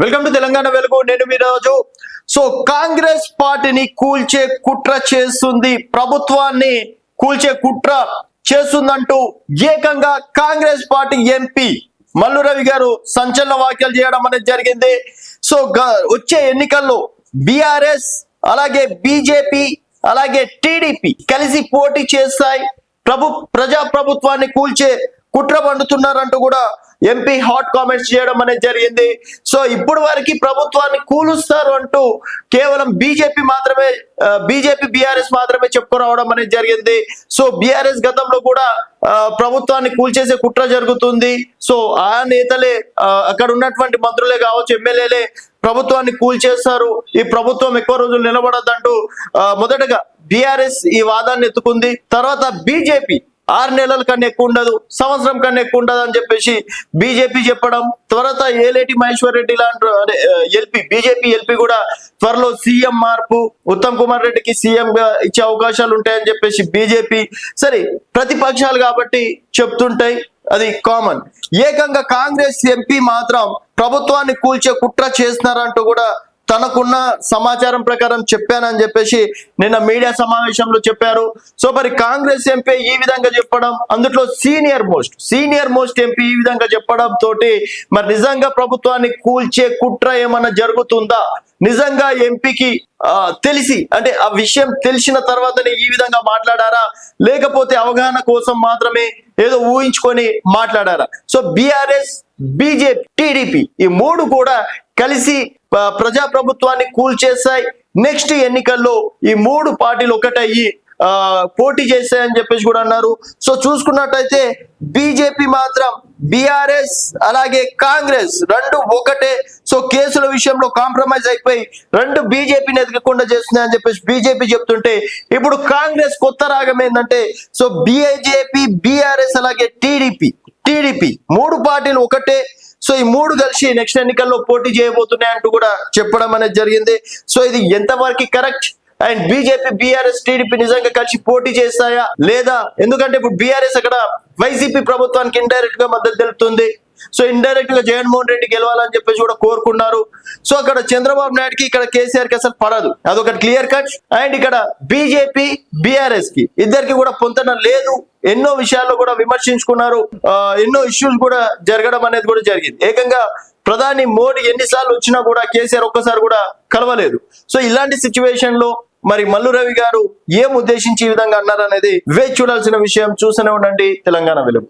Welcome to Telangana వెలుగు. నేను మీ రాజు. So Congress పార్టీని కూల్చే కుట్ర చేస్తుంది, ప్రభుత్వాన్ని కూల్చే కుట్ర చేస్తుందంటూ ఏకంగా కాంగ్రెస్ పార్టీ ఎంపీ మల్లు రవి గారు సంచలన వ్యాఖ్యలు చేయడం అనేది జరిగింది. సో వచ్చే ఎన్నికల్లో బీఆర్ఎస్ అలాగే బీజేపీ అలాగే టీడీపీ కలిసి పోటీ చేస్తాయి, ప్రజా ప్రభుత్వాన్ని కూల్చే కుట్ర పండుతున్నారంటూ కూడా ఎంపీ హాట్ కామెంట్స్ చేయడం అనేది జరిగింది. సో ఇప్పుడు వారికి ప్రభుత్వాన్ని కూలుస్తారు అంటూ కేవలం బీజేపీ బీఆర్ఎస్ మాత్రమే చెప్పుకురావడం అనేది జరిగింది. సో బీఆర్ఎస్ గతంలో కూడా ప్రభుత్వాన్ని కూల్చేసే కుట్ర జరుగుతుంది. సో ఆ నేతలే అక్కడ ఉన్నటువంటి మంత్రులే కావచ్చు, ఎమ్మెల్యేలే ప్రభుత్వాన్ని కూల్చేస్తారు, ఈ ప్రభుత్వం ఎక్కువ రోజులు నిలబడద్దంటూ మొదటగా బీఆర్ఎస్ ఈ వాదాన్ని ఎత్తుకుంది. తర్వాత బీజేపీ 6 నెలల కన్నా ఎక్కువ ఉండదు, సంవత్సరం కన్నా ఎక్కువ ఉండదు అని చెప్పేసి బీజేపీ చెప్పడం. తర్వాత ఏలేటి మహేశ్వర్ రెడ్డి లాంటి బీజేపీ ఎల్పీ కూడా త్వరలో సీఎం మార్పు, ఉత్తమ్ కుమార్ రెడ్డికి సీఎం గా ఇచ్చే అవకాశాలు ఉంటాయని చెప్పేసి బీజేపీ, సరే ప్రతిపక్షాలు కాబట్టి చెప్తుంటాయి, అది కామన్. ఏకంగా కాంగ్రెస్ ఎంపీ మాత్రం ప్రభుత్వాన్ని కూల్చే కుట్ర చేస్తున్నారంటూ కూడా తనకున్న సమాచారం ప్రకారం చెప్పానని చెప్పేసి నిన్న మీడియా సమావేశంలో చెప్పారు. సో మరి కాంగ్రెస్ ఎంపీ ఈ విధంగా చెప్పడం, అందులో సీనియర్ మోస్ట్ ఎంపీ ఈ విధంగా చెప్పడం తోటి మరి నిజంగా ప్రభుత్వాన్ని కూల్చే కుట్ర ఏమన్నా జరుగుతుందా, నిజంగా ఎంపీకి తెలిసి అంటే ఆ విషయం తెలిసిన తర్వాతనే ఈ విధంగా మాట్లాడారా, లేకపోతే అవగాహన కోసం మాత్రమే ఏదో ఊహించుకొని మాట్లాడారా? సో బీఆర్ఎస్, బీజేపీ, టీడీపీ ఈ మూడు కూడా కలిసి ప్రజా ప్రభుత్వాన్ని కూల్చేస్తాయి. నెక్స్ట్ ఎన్నికల్లో ఈ మూడు పార్టీలు ఒకటయ్యి పోటీ చేస్తాయని చెప్పేసి కూడా అన్నారు. సో చూసుకున్నట్టయితే బీజేపీ మాత్రం బీఆర్ఎస్ అలాగే కాంగ్రెస్ రెండు ఒకటే. సో కేసుల విషయంలో కాంప్రమైజ్ అయిపోయి రెండు బీజేపీని ఎదగకుండా చేస్తున్నాయని చెప్పేసి బీజేపీ చెప్తుంటే, ఇప్పుడు కాంగ్రెస్ కొత్త రాగం ఏంటంటే సో బీజేపీ, బీఆర్ఎస్ అలాగే టీడీపీ మూడు పార్టీలు ఒకటే. సో ఈ మూడు కలిసి నెక్స్ట్ ఎన్నికల్లో పోటీ చేయబోతున్నాయి అంటూ కూడా చెప్పడం అనేది జరిగింది. సో ఇది ఎంతవరకు correct? And BJP, BRS, TDP నిజంగా కలిసి పోటీ చేస్తాయా లేదా? ఎందుకంటే ఇప్పుడు బీఆర్ఎస్ అక్కడ వైసీపీ ప్రభుత్వానికి ఇండైరెక్ట్ గా మద్దతు తెలుపుతుంది. సో ఇండైరెక్ట్ గా జగన్మోహన్ రెడ్డి గెలవాలని చెప్పేసి కూడా కోరుకున్నారు. సో అక్కడ చంద్రబాబు నాయుడుకి, ఇక్కడ కేసీఆర్ కి అసలు పడదు, అదొకటి క్లియర్ కట్. అండ్ ఇక్కడ బీజేపీ, బీఆర్ఎస్ కి ఇద్దరికి కూడా పొంతన లేదు. ఎన్నో విషయాల్లో కూడా విమర్శించుకున్నారు, ఎన్నో ఇష్యూస్ కూడా జరగడం అనేది కూడా జరిగింది. ఏకంగా ప్రధాని మోడీ ఎన్నిసార్లు వచ్చినా కూడా కేసీఆర్ ఒక్కసారి కూడా కలవలేదు. సో ఇలాంటి సిచ్యువేషన్ లో మరి మల్లు రవి గారు ఏం ఉద్దేశించి ఈ విధంగా అన్నారు అనేది వేచి చూడాల్సిన విషయం. చూస్తూనే ఉండండి తెలంగాణ వెలుగు.